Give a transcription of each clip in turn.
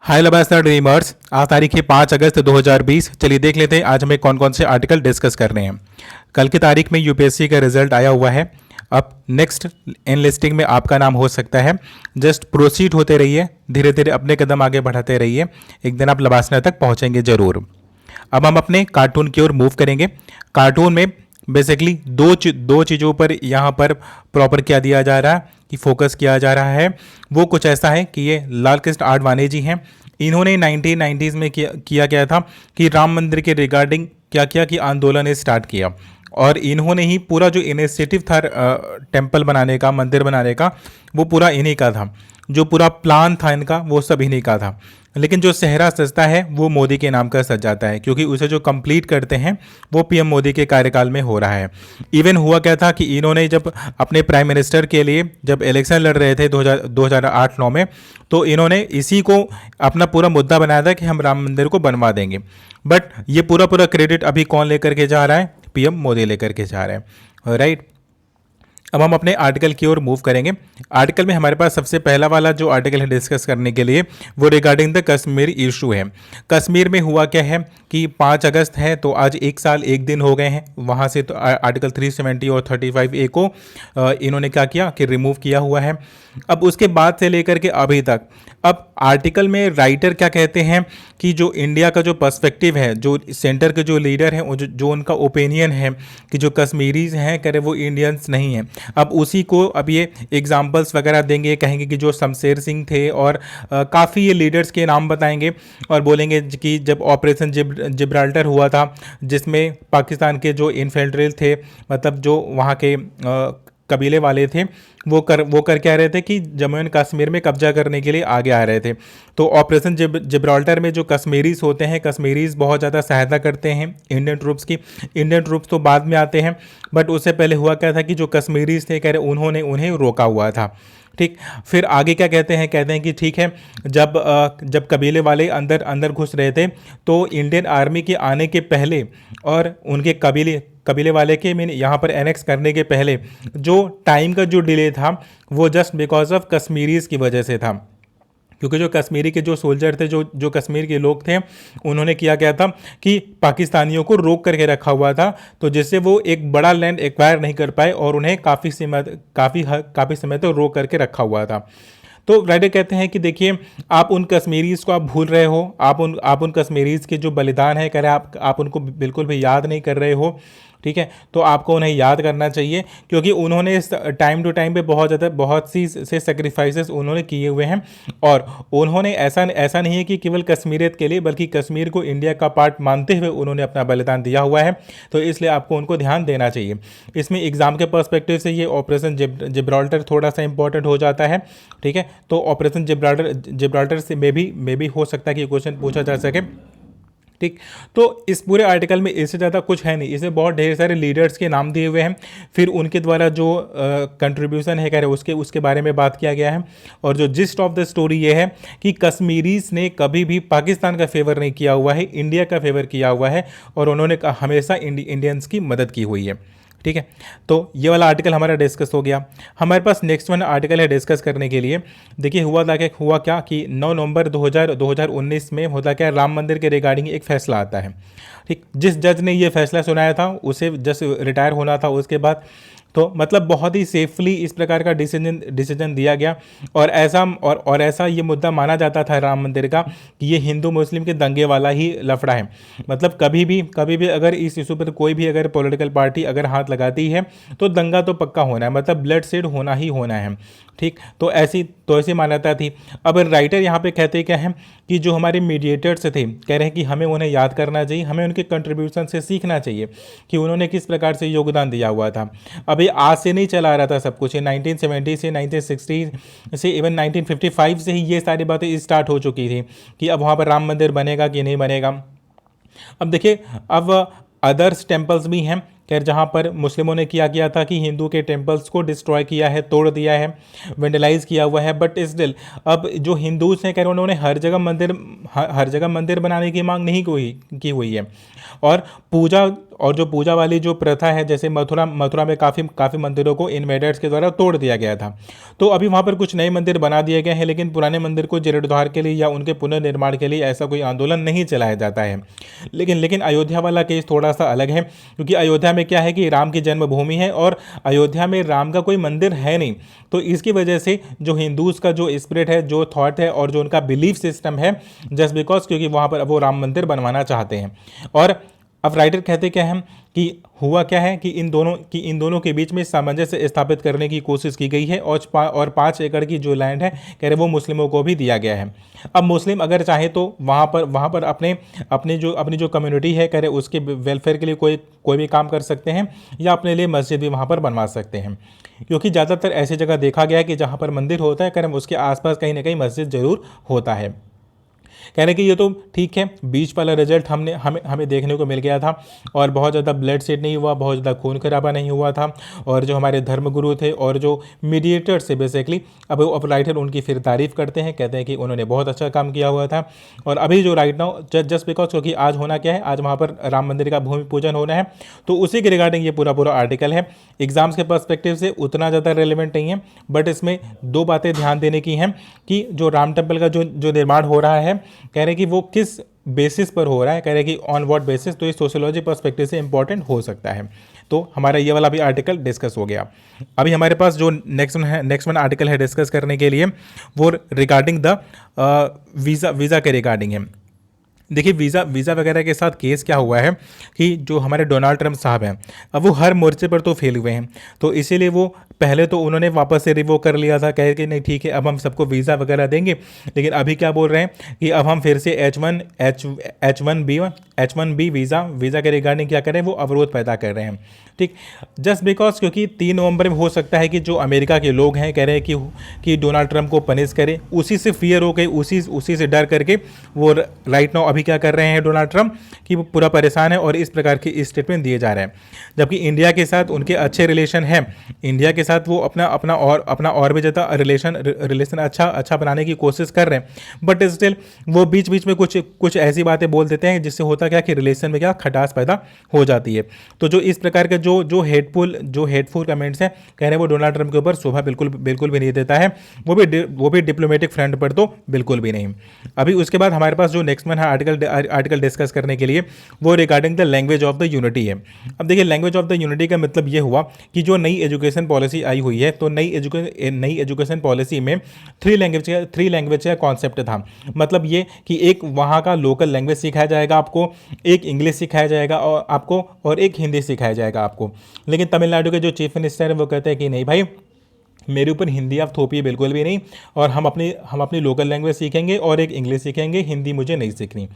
हाय लबास्टर dreamers. आज तारीख है 5 अगस्त 2020। चलिए देख लेते हैं आज हमें कौन कौन से आर्टिकल डिस्कस करने हैं। कल की तारीख में यूपीएससी का रिजल्ट आया हुआ है। अब नेक्स्ट इन लिस्टिंग में आपका नाम हो सकता है। जस्ट प्रोसीड होते रहिए, धीरे धीरे अपने कदम आगे बढ़ाते रहिए, एक दिन आप लबासना तक पहुंचेंगे जरूर। अब हम अपने कार्टून की ओर मूव करेंगे। कार्टून में बेसिकली दो चीज़ों पर यहाँ पर प्रॉपर क्या दिया जा रहा है कि फोकस किया जा रहा है। वो कुछ ऐसा है कि ये लाल कृष्ण आडवाणी जी हैं। इन्होंने 1990s में किया गया था कि राम मंदिर के रिगार्डिंग क्या किया कि आंदोलन स्टार्ट किया, और इन्होंने ही पूरा जो इनिशिएटिव था टेम्पल बनाने का, मंदिर बनाने का, वो पूरा इन्हीं का था। जो पूरा प्लान था इनका वो सब इन्हीं का था। लेकिन जो सेहरा सजता है वो मोदी के नाम का सज जाता है, क्योंकि उसे जो कंप्लीट करते हैं वो पीएम मोदी के कार्यकाल में हो रहा है। इवन हुआ क्या था कि इन्होंने जब अपने प्राइम मिनिस्टर के लिए जब इलेक्शन लड़ रहे थे 2008-9 में, तो इन्होंने इसी को अपना पूरा मुद्दा बनाया था कि हम राम मंदिर को बनवा देंगे। बट ये पूरा पूरा क्रेडिट अभी कौन लेकर के जा रहा है? पीएम मोदी लेकर के जा रहे हैं, राइट। अब हम अपने आर्टिकल की ओर मूव करेंगे। आर्टिकल में हमारे पास सबसे पहला वाला जो आर्टिकल है डिस्कस करने के लिए वो रिगार्डिंग द कश्मीर इशू है। कश्मीर में हुआ क्या है कि 5 अगस्त है, तो आज 1 साल 1 दिन हो गए हैं वहाँ से। तो आर्टिकल 370 और 35A को इन्होंने क्या किया कि रिमूव किया हुआ है। अब उसके बाद से लेकर के अभी तक, अब आर्टिकल में राइटर क्या कहते हैं कि जो इंडिया का जो पर्सपेक्टिव है, जो सेंटर के जो लीडर हैं, जो उनका ओपिनियन है कि जो कश्मीरीज हैं करे वो इंडियंस नहीं हैं। अब उसी को अब ये एग्जांपल्स वगैरह देंगे, कहेंगे कि जो शमशेर सिंह थे और काफ़ी ये लीडर्स के नाम बताएंगे और बोलेंगे कि जब ऑपरेशन जिब्राल्टर हुआ था, जिसमें पाकिस्तान के जो इन्फेल्ट्रेट थे, मतलब जो वहाँ के कबीले वाले थे, वो कर क्या रहे थे कि जम्मू एंड कश्मीर में कब्जा करने के लिए आगे आ रहे थे। तो ऑपरेशन जिब्राल्टर में जो कश्मीरीज होते हैं, कश्मीरीज बहुत ज़्यादा सहायता करते हैं इंडियन ट्रूप्स की। इंडियन ट्रूप्स तो बाद में आते हैं, बट उससे पहले हुआ क्या था कि जो कश्मीरीज थे कह रहे उन्होंने उन्हें रोका हुआ था। ठीक, फिर आगे क्या कहते हैं कि ठीक है, जब कबीले वाले अंदर अंदर घुस रहे थे, तो इंडियन आर्मी के आने के पहले और उनके कबीले वाले के मीन यहाँ पर एनेक्स करने के पहले जो टाइम का जो डिले था वो जस्ट बिकॉज ऑफ कश्मीरीज की वजह से था। क्योंकि जो कश्मीरी के जो सोल्जर थे, जो कश्मीर के लोग थे, उन्होंने किया क्या था कि पाकिस्तानियों को रोक करके रखा हुआ था, तो जिससे वो एक बड़ा लैंड एक्वायर नहीं कर पाए और उन्हें काफ़ी समय तो रोक करके रखा हुआ था। तो राइटर कहते हैं कि देखिए, आप उन कश्मीरीज को आप भूल रहे हो, आप उन कश्मीरीज के जो बलिदान है कह रहे आप उनको बिल्कुल भी याद नहीं कर रहे हो। ठीक है, तो आपको उन्हें याद करना चाहिए, क्योंकि उन्होंने टाइम टू टाइम पे बहुत सी से सेक्रीफाइसेस उन्होंने किए हुए हैं। और उन्होंने ऐसा नहीं है कि केवल कश्मीरियत के लिए, बल्कि कश्मीर को इंडिया का पार्ट मानते हुए उन्होंने अपना बलिदान दिया हुआ है। तो इसलिए आपको उनको ध्यान देना चाहिए। इसमें एग्जाम के पर्सपेक्टिव से ये ऑपरेशन जिब्राल्टर थोड़ा सा इंपॉर्टेंट हो जाता है। ठीक है, तो ऑपरेशन जिब्राल्टर से मे भी हो सकता है कि क्वेश्चन पूछा जा सके। ठीक, तो इस पूरे आर्टिकल में इससे ज़्यादा कुछ है नहीं। इसमें बहुत ढेर सारे लीडर्स के नाम दिए हुए हैं, फिर उनके द्वारा जो कंट्रीब्यूशन है कह रहे उसके बारे में बात किया गया है। और जो जिस्ट ऑफ द स्टोरी ये है कि कश्मीरीज ने कभी भी पाकिस्तान का फेवर नहीं किया हुआ है, इंडिया का फेवर किया हुआ है, और उन्होंने हमेशा इंडियंस की मदद की हुई है। ठीक है, तो ये वाला आर्टिकल हमारा डिस्कस हो गया। हमारे पास नेक्स्ट वन आर्टिकल है डिस्कस करने के लिए। देखिए हुआ क्या कि 9 नवंबर 2019 में होता क्या, राम मंदिर के रिगार्डिंग एक फैसला आता है। ठीक, जिस जज ने ये फैसला सुनाया था उसे जस्ट रिटायर होना था उसके बाद, तो मतलब बहुत ही सेफली इस प्रकार का डिसीजन दिया गया। और ऐसा ये मुद्दा माना जाता था राम मंदिर का कि ये हिंदू मुस्लिम के दंगे वाला ही लफड़ा है। मतलब कभी भी अगर इस इशू पर कोई भी अगर पॉलिटिकल पार्टी अगर हाथ लगाती है तो दंगा तो पक्का होना है, मतलब ब्लड शेड होना ही होना है। ठीक, तो ऐसी मान्यता थी। अब राइटर यहाँ पे कहते क्या हैं कि जो हमारे मीडिएटर्स थे कह रहे हैं कि हमें उन्हें याद करना चाहिए, हमें उनके कंट्रीब्यूशन से सीखना चाहिए कि उन्होंने किस प्रकार से योगदान दिया हुआ था। अब ये आज से नहीं चला रहा था सब कुछ, ये 1970 से 1960 से इवन 1955 से ही ये सारी बातें स्टार्ट हो चुकी थी कि अब वहाँ पर राम मंदिर बनेगा कि नहीं बनेगा। अब देखिए, अब अदर्स टेम्पल्स भी हैं खैर जहाँ पर मुस्लिमों ने किया किया था कि हिंदू के टेम्पल्स को डिस्ट्रॉय किया है, तोड़ दिया है, वेंडलाइज किया हुआ है, बट स्टिल अब जो हिंदूज हैं कह रहे उन्होंने हर जगह मंदिर बनाने की मांग नहीं की हुई है। और पूजा और जो पूजा वाली जो प्रथा है, जैसे मथुरा में काफ़ी मंदिरों को इन्वेडर्स के द्वारा तोड़ दिया गया था। तो अभी वहाँ पर कुछ नए मंदिर बना दिए गए हैं, लेकिन पुराने मंदिर को जीर्णोद्धार के लिए या उनके पुनर्निर्माण के लिए ऐसा कोई आंदोलन नहीं चलाया जाता है। लेकिन अयोध्या वाला केस थोड़ा सा अलग है, क्योंकि अयोध्या में क्या है कि राम की जन्मभूमि है और अयोध्या में राम का कोई मंदिर है नहीं। तो इसकी वजह से जो हिंदूज़ का जो स्पिरिट है, जो थॉट है और जो उनका बिलीफ सिस्टम है, जस्ट बिकॉज क्योंकि वहाँ पर वो राम मंदिर बनवाना चाहते हैं। और अब राइटर कहते क्या है कि हुआ क्या है कि इन दोनों के बीच में सामंजस्य स्थापित करने की कोशिश की गई है और 5 एकड़ की जो लैंड है कह रहे वो मुस्लिमों को भी दिया गया है। अब मुस्लिम अगर चाहे तो वहाँ पर अपनी जो कम्युनिटी है कह रहे उसके वेलफेयर के लिए कोई भी काम कर सकते हैं, या अपने लिए मस्जिद भी वहाँ पर बनवा सकते हैं, क्योंकि ज़्यादातर ऐसी जगह देखा गया है कि जहाँ पर मंदिर होता है कह रहे उसके आसपास कहीं ना कहीं मस्जिद ज़रूर होता है। कह रहे कि ये तो ठीक है, बीच वाला रिजल्ट हमें देखने को मिल गया था और बहुत ज़्यादा ब्लड शेड नहीं हुआ, बहुत ज़्यादा खून खराबा नहीं हुआ था, और जो हमारे धर्मगुरु थे और जो मीडिएटर्स से बेसिकली अब राइटर उनकी फिर तारीफ़ करते हैं, कहते हैं कि उन्होंने बहुत अच्छा काम किया हुआ था। और अभी जो राइट नाउ जस्ट बिकॉज क्योंकि आज होना क्या है, आज वहाँ पर राम मंदिर का भूमि पूजन होना है, तो उसी के रिगार्डिंग ये पूरा आर्टिकल है। एग्जाम्स के पर्सपेक्टिव से उतना ज़्यादा रेलिवेंट नहीं है, बट इसमें 2 बातें ध्यान देने की हैं कि जो राम टेम्पल का जो निर्माण हो रहा है कह रहे कि वो किस बेसिस पर हो रहा है, कह रहे कि ऑन व्हाट बेसिस, तो ये सोशियोलॉजी पर्सपेक्टिव से इंपॉर्टेंट हो सकता है। तो हमारा ये वाला भी आर्टिकल डिस्कस हो गया। अभी हमारे पास जो नेक्स्ट वन आर्टिकल है डिस्कस करने के लिए, वो रिगार्डिंग द वीज़ा के रिगार्डिंग है। देखिए वीज़ा वगैरह के साथ केस क्या हुआ है कि जो हमारे डोनाल्ड ट्रंप साहब हैं, अब वो हर मोर्चे पर तो फेल हुए हैं, तो इसीलिए वो पहले तो उन्होंने वापस से रिवोक कर लिया था, कहे कि नहीं ठीक है अब हम सबको वीज़ा वगैरह देंगे, लेकिन अभी क्या बोल रहे हैं कि अब हम फिर से H1B वीज़ा के रिगार्डिंग क्या करें, वो अवरोध पैदा कर रहे हैं। ठीक, जस्ट बिकॉज क्योंकि 3 नवंबर में हो सकता है कि जो अमेरिका के लोग हैं कह रहे हैं कि डोनाल्ड ट्रंप को पनिश करें, उसी से फियर हो गई, उसी से डर करके वो राइट नाउ अभी क्या कर रहे हैं डोनाल्ड ट्रंप कि वो पूरा परेशान है और इस प्रकार की स्टेटमेंट दिए जा रहे हैं। जबकि इंडिया के साथ उनके अच्छे रिलेशन हैं, इंडिया के साथ वो अपना और भी ज़्यादा रिलेशन अच्छा बनाने की कोशिश कर रहे हैं, बट स्टिल वो बीच बीच में कुछ ऐसी बातें बोल देते हैं जिससे होता क्या कि रिलेशन में क्या खटास पैदा हो जाती है। तो जो इस प्रकार के जो हेटफुल कमेंट्स हैं कह रहे हैं वो डोनाल्ड ट्रंप के ऊपर शोभा बिल्कुल भी नहीं देता है, वो भी डिप्लोमेटिक फ्रंट पर तो बिल्कुल भी नहीं। अभी उसके बाद हमारे पास जो नेक्स्ट वन है आर्टिकल डिस्कस करने के लिए, वो regarding the language of the unity है। अब देखिए लैंग्वेज ऑफ द यूनिटी का मतलब ये हुआ कि जो नई एजुकेशन पॉलिसी आई हुई है, तो नई एजुकेशन पॉलिसी में 3 लैंग्वेज का कॉन्सेप्ट था। मतलब ये कि एक वहाँ का लोकल लैंग्वेज सिखाया जाएगा आपको, एक इंग्लिश सिखाया जाएगा और आपको, और एक हिंदी सिखाया जाएगा आपको। लेकिन तमिलनाडु के जो चीफ मिनिस्टर हैं वो कहते हैं कि नहीं भाई, मेरे ऊपर हिंदी आप थोपिए बिल्कुल भी नहीं, और हम अपनी लोकल लैंग्वेज सीखेंगे और एक इंग्लिश सीखेंगे, हिंदी मुझे नहीं सीखनी।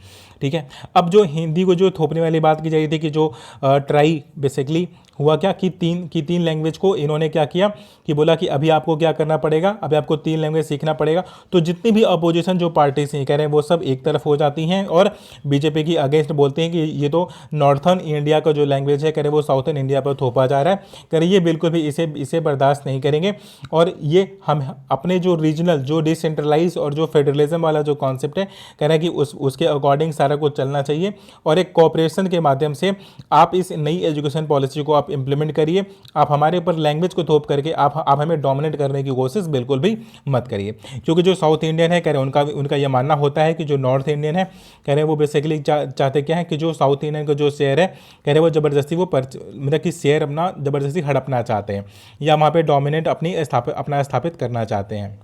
ठीक है, अब जो हिंदी को जो थोपने वाली बात की जा रही थी कि जो ट्राई बेसिकली हुआ क्या कि तीन लैंग्वेज को इन्होंने क्या किया कि बोला कि अभी आपको क्या करना पड़ेगा, अभी आपको 3 लैंग्वेज सीखना पड़ेगा। तो जितनी भी अपोजिशन जो पार्टीज हैं कह रहे हैं वो सब एक तरफ हो जाती हैं और बीजेपी की अगेंस्ट बोलते हैं कि ये तो नॉर्थर्न इंडिया का जो लैंग्वेज है कह रहे वो साउथर्न इंडिया पर थोपा जा रहा है, कह रहे ये बिल्कुल भी इसे बर्दाश्त नहीं करेंगे। और ये हम अपने जो रीजनल, जो डिसेंट्रलाइज और जो फेडरलिज्म वाला जो कॉन्सेप्ट है कह रहे हैं कि उसके अकॉर्डिंग सारा कुछ चलना चाहिए, और एक कोऑपरेशन के माध्यम से आप इस नई एजुकेशन पॉलिसी को आप इंप्लीमेंट करिए। आप हमारे ऊपर लैंग्वेज को थोप करके आप हमें डोमिनेट करने की कोशिश बिल्कुल भी मत करिए। क्योंकि जो साउथ इंडियन है कह रहे हैं उनका यह मानना होता है कि जो नॉर्थ इंडियन है कह रहे हैं वो बेसिकली चाहते क्या है कि जो साउथ इंडियन का जो शेयर है कह रहे हैं वो ज़बरदस्ती मतलब कि शेयर अपना ज़बरदस्ती हड़पना चाहते हैं, या वहाँ पर डोमिनेट अपना स्थापित करना चाहते हैं।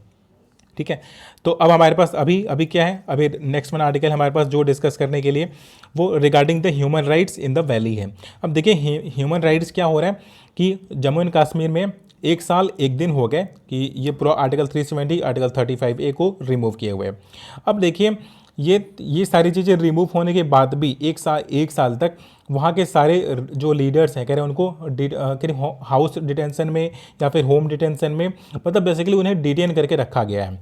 ठीक है, तो अब हमारे पास अभी क्या है, अभी नेक्स्ट वन आर्टिकल हमारे पास जो डिस्कस करने के लिए वो regarding the human rights in the valley है। अब देखिए ह्यूमन राइट्स क्या हो रहा है कि जम्मू एंड कश्मीर में 1 साल 1 दिन हो गए कि ये पूरा आर्टिकल 370 आर्टिकल 35A को रिमूव किए हुए। अब देखिए ये सारी चीज़ें रिमूव होने के बाद भी 1 साल तक वहाँ के सारे जो लीडर्स हैं कह रहे हैं उनको हाउस डिटेंशन में या फिर होम डिटेंशन में, मतलब बेसिकली उन्हें डिटेन करके रखा गया है।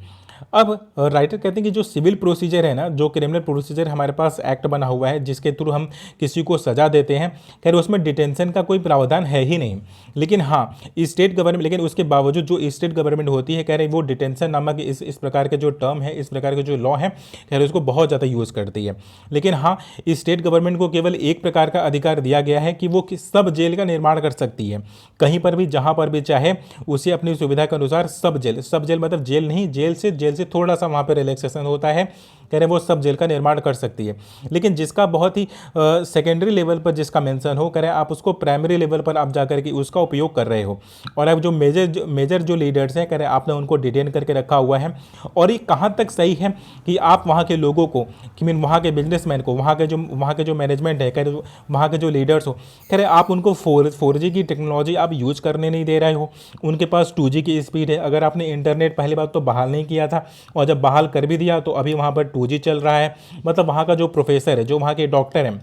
अब राइटर कहते हैं कि जो सिविल प्रोसीजर है ना, जो क्रिमिनल प्रोसीजर हमारे पास एक्ट बना हुआ है जिसके थ्रू हम किसी को सजा देते हैं, कह रहे उसमें डिटेंशन का कोई प्रावधान है ही नहीं। लेकिन हाँ, स्टेट गवर्नमेंट, लेकिन उसके बावजूद जो स्टेट गवर्नमेंट होती है, कह रहे वो डिटेंशन नामक इस प्रकार के जो टर्म है, इस प्रकार के जो लॉ है, कह रहे उसको बहुत ज़्यादा यूज़ करती है। लेकिन हाँ, स्टेट गवर्नमेंट को केवल एक प्रकार का अधिकार दिया गया है कि वो सब जेल का निर्माण कर सकती है, कहीं पर भी जहाँ पर भी चाहे उसे अपनी सुविधा के अनुसार सब जेल मतलब जेल नहीं, जेल से थोड़ा सा वहाँ पर रिलैक्सेशन होता है, कह रहे वो सब जेल का निर्माण कर सकती है। लेकिन जिसका बहुत ही सेकेंडरी लेवल पर जिसका मेंशन हो, कह रहे आप उसको प्राइमरी लेवल पर आप जाकर के उसका उपयोग कर रहे हो। और अब जो मेजर जो लीडर्स हैं, कह रहे आपने उनको डिटेन करके रखा हुआ है। और ये कहाँ तक सही है कि आप वहाँ के लोगों को, कि मीन वहाँ के बिजनेसमैन को, वहाँ के जो मैनेजमेंट है, कह रहे वहाँ के जो लीडर्स हो, कह रहे आप उनको 4G की टेक्नोलॉजी आप यूज करने नहीं दे रहे हो। उनके पास 2G की स्पीड है। अगर आपने इंटरनेट पहली बात तो बहाल नहीं किया था, और जब बहाल कर भी दिया तो अभी वहाँ पर 2G चल रहा है। मतलब वहाँ का जो प्रोफेसर है, जो वहाँ के डॉक्टर हैं,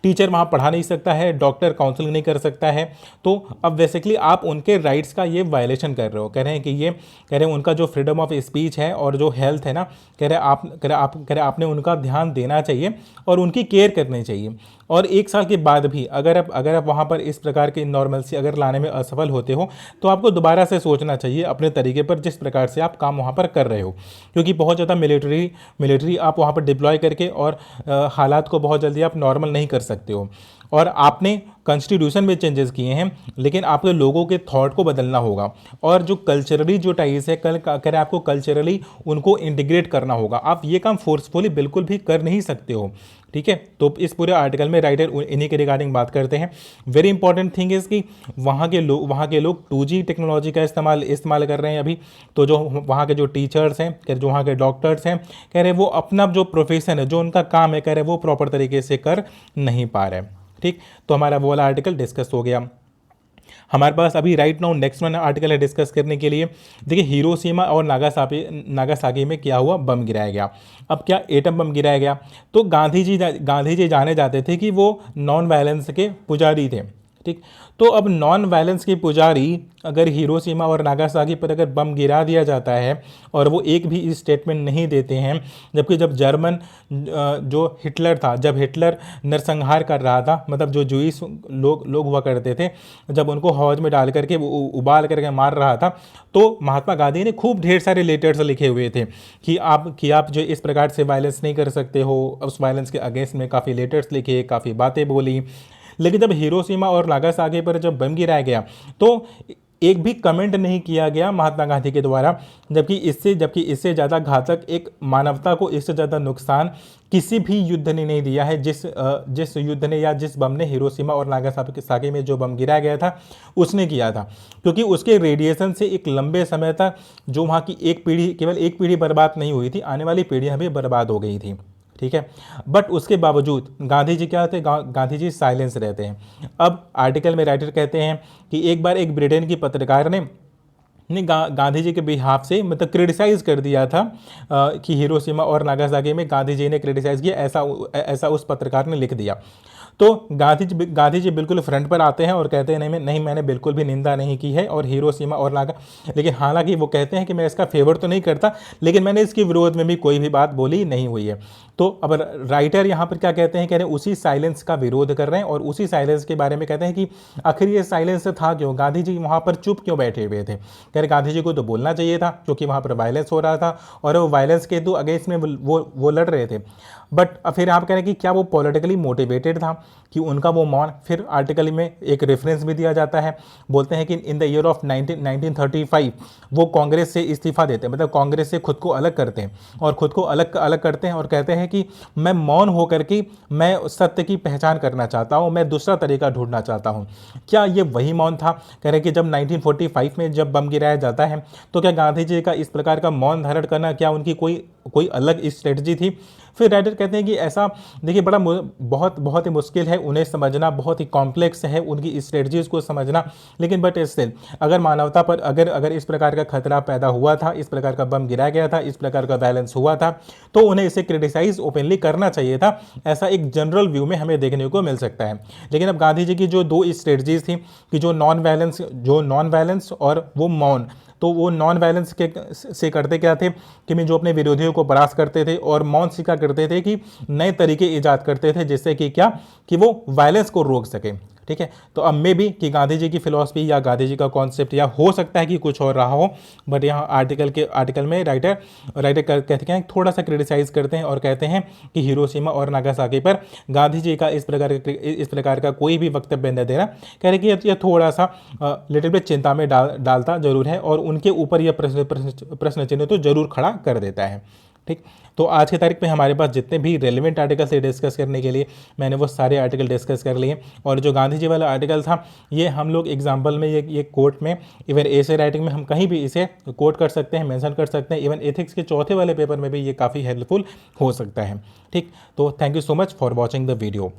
टीचर वहाँ पढ़ा नहीं सकता है, डॉक्टर काउंसलिंग नहीं कर सकता है। तो अब बेसिकली आप उनके राइट्स का ये वायलेशन कर रहे हो। कह रहे हैं कि ये, कह रहे हैं उनका जो फ्रीडम ऑफ स्पीच है और जो हेल्थ है ना, कह रहे आपने उनका ध्यान देना चाहिए और उनकी केयर करनी चाहिए। और 1 साल के बाद भी अगर आप वहाँ पर इस प्रकार की नॉर्मलसी अगर लाने में असफल होते हो, तो आपको दोबारा से सोचना चाहिए अपने तरीके पर जिस प्रकार से आप काम वहाँ पर कर रहे हो। क्योंकि बहुत ज़्यादा मिलिट्री आप वहाँ पर डिप्लॉय करके और हालात को बहुत जल्दी आप नॉर्मल नहीं कर सकते हो। और आपने कॉन्स्टिट्यूशन में चेंजेस किए हैं, लेकिन आपके लोगों के थॉट को बदलना होगा। और जो कल्चरली जो टाइज है, करें आपको कल्चरली उनको इंटीग्रेट करना होगा। आप ये काम फोर्सफुली बिल्कुल भी कर नहीं सकते हो। ठीक है, तो इस पूरे आर्टिकल में राइटर इन्हीं के रिगार्डिंग बात करते हैं। वेरी इंपॉर्टेंट थिंग इज़ कि वहाँ के लोग 2G टेक्नोलॉजी का इस्तेमाल कर रहे हैं अभी। तो जो वहाँ के जो टीचर्स हैं, जो वहाँ के डॉक्टर्स हैं, कह रहे वो अपना जो प्रोफेशन है, जो उनका काम है, कह रहे वो प्रॉपर तरीके से कर नहीं पा रहे। ठीक, तो हमारा वो वाला आर्टिकल डिस्कस हो गया। हमारे पास अभी right now next one article है डिस्कस करने के लिए। देखिए, हिरोशिमा और नागासाकी में क्या हुआ, बम गिराया गया। अब क्या एटम बम गिराया गया? तो गांधी जी जाने जाते थे कि वो नॉन वायलेंस के पुजारी थे। ठीक, तो अब नॉन वायलेंस के पुजारी अगर हिरोशिमा और नागासाकी पर अगर बम गिरा दिया जाता है और वो एक भी स्टेटमेंट नहीं देते हैं, जबकि जब जर्मन जो हिटलर था, जब हिटलर नरसंहार कर रहा था, मतलब जो जूइश लोग हुआ करते थे, जब उनको हौज में डाल करके उबाल करके मार रहा था, तो महात्मा गांधी ने खूब ढेर सारे लेटर्स लिखे हुए थे कि आप जो इस प्रकार से वायलेंस नहीं कर सकते हो। उस वायलेंस के अगेंस्ट में काफ़ी लेटर्स लिखे, काफ़ी बातें बोली। लेकिन जब हिरोशिमा और नागासाकी पर जब बम गिराया गया, तो एक भी कमेंट नहीं किया गया महात्मा गांधी के द्वारा। जबकि इससे ज़्यादा घातक, एक मानवता को इससे ज़्यादा नुकसान किसी भी युद्ध ने नहीं दिया है, जिस युद्ध ने या जिस बम ने हिरोशिमा और नागासाकी में जो बम गिराया गया था उसने किया था। क्योंकि उसके रेडिएशन से एक लंबे समय तक जो वहाँ की केवल एक पीढ़ी बर्बाद नहीं हुई थी, आने वाली पीढ़ियाँ भी बर्बाद हो गई थी। ठीक है, बट उसके बावजूद गांधी जी क्या थे, गांधी जी साइलेंस रहते हैं। अब आर्टिकल में राइटर कहते हैं कि एक बार एक ब्रिटेन की पत्रकार ने गांधी जी के बिहाफ से मतलब क्रिटिसाइज़ कर दिया था कि हिरोशिमा और नागासाकी में गांधी जी ने क्रिटिसाइज़ किया, ऐसा उस पत्रकार ने लिख दिया। तो गांधी जी बिल्कुल फ्रंट पर आते हैं और कहते हैं नहीं, मैंने बिल्कुल भी निंदा नहीं की है और हिरोशिमा और लेकिन हालांकि वो कहते हैं कि मैं इसका फेवर तो नहीं करता, लेकिन मैंने इसके विरोध में भी कोई भी बात बोली नहीं हुई है। तो अब राइटर यहाँ पर क्या कहते हैं, कह रहे हैं उसी साइलेंस का विरोध कर रहे हैं और उसी साइलेंस के बारे में कहते हैं कि आखिर ये साइलेंस था क्यों, गांधी जी वहाँ पर चुप क्यों बैठे हुए थे। कह रहे गांधी जी को तो बोलना चाहिए था क्योंकि वहाँ पर वायलेंस हो रहा था और वो वायलेंस के तो अगेंस्ट में वो लड़ रहे थे। बट फिर आप कह रहे हैं कि क्या वो पॉलिटिकली मोटिवेटेड था कि उनका वो मौन। फिर आर्टिकल में एक रेफरेंस भी दिया जाता है, बोलते हैं कि इन द ईयर ऑफ 1935 वो कांग्रेस से इस्तीफा देते हैं, मतलब कांग्रेस से खुद को अलग करते हैं और खुद को अलग करते हैं और कहते हैं कि मैं मौन होकर के मैं सत्य की पहचान करना चाहता हूँ, मैं दूसरा तरीका ढूंढना चाहता हूँ। क्या ये वही मौन था? कह रहे हैं कि जब 1945 में जब बम गिराया जाता है, तो क्या गांधी जी का इस प्रकार का मौन धारण करना क्या उनकी कोई अलग स्ट्रेटजी थी? फिर राइटर कहते हैं कि ऐसा देखिए बहुत ही मुश्किल है उन्हें समझना, बहुत ही कॉम्प्लेक्स है उनकी स्ट्रेटजीज को समझना। लेकिन बट स्टिल अगर मानवता पर अगर इस प्रकार का खतरा पैदा हुआ था, इस प्रकार का बम गिराया गया था, इस प्रकार का वायलेंस हुआ था, तो उन्हें इसे क्रिटिसाइज ओपनली करना चाहिए था। ऐसा एक जनरल व्यू में हमें देखने को मिल सकता है। लेकिन अब गांधी जी की जो दो स्ट्रेटजीज थी कि जो नॉन वायलेंस और वो मौन, तो वो नॉन वायलेंस के से करते क्या थे कि मैं जो अपने विरोधियों को परास्त करते थे और मौन शिक्षा करते थे कि नए तरीके ईजाद करते थे जिससे कि क्या कि वो वायलेंस को रोक सके। ठीक है, तो अब मे भी कि गांधी जी की फिलॉसफी या गांधी जी का कॉन्सेप्ट या हो सकता है कि कुछ और रहा हो, बट यहाँ आर्टिकल में राइटर कहते हैं थोड़ा सा क्रिटिसाइज करते हैं और कहते हैं कि हिरोशिमा और नागासाकी पर गांधी जी का इस प्रकार का कोई भी वक्तव्य न देना, कह रहे कि यह थोड़ा सा लिटिल बिट चिंता में डालता जरूर है और उनके ऊपर यह प्रश्न चिन्ह तो जरूर खड़ा कर देता है। ठीक, तो आज की तारीख में हमारे पास जितने भी रेलिवेंट आर्टिकल से डिस्कस करने के लिए मैंने वो सारे आर्टिकल डिस्कस कर लिए। और जो गांधी जी वाला आर्टिकल था ये हम लोग एग्जाम्पल में ये कोर्ट में इवन ऐसे राइटिंग में हम कहीं भी इसे कोट कर सकते हैं, मेंशन कर सकते हैं। इवन एथिक्स के चौथे वाले पेपर में भी ये काफ़ी हेल्पफुल हो सकता है। ठीक, तो thank you so much for watching the video.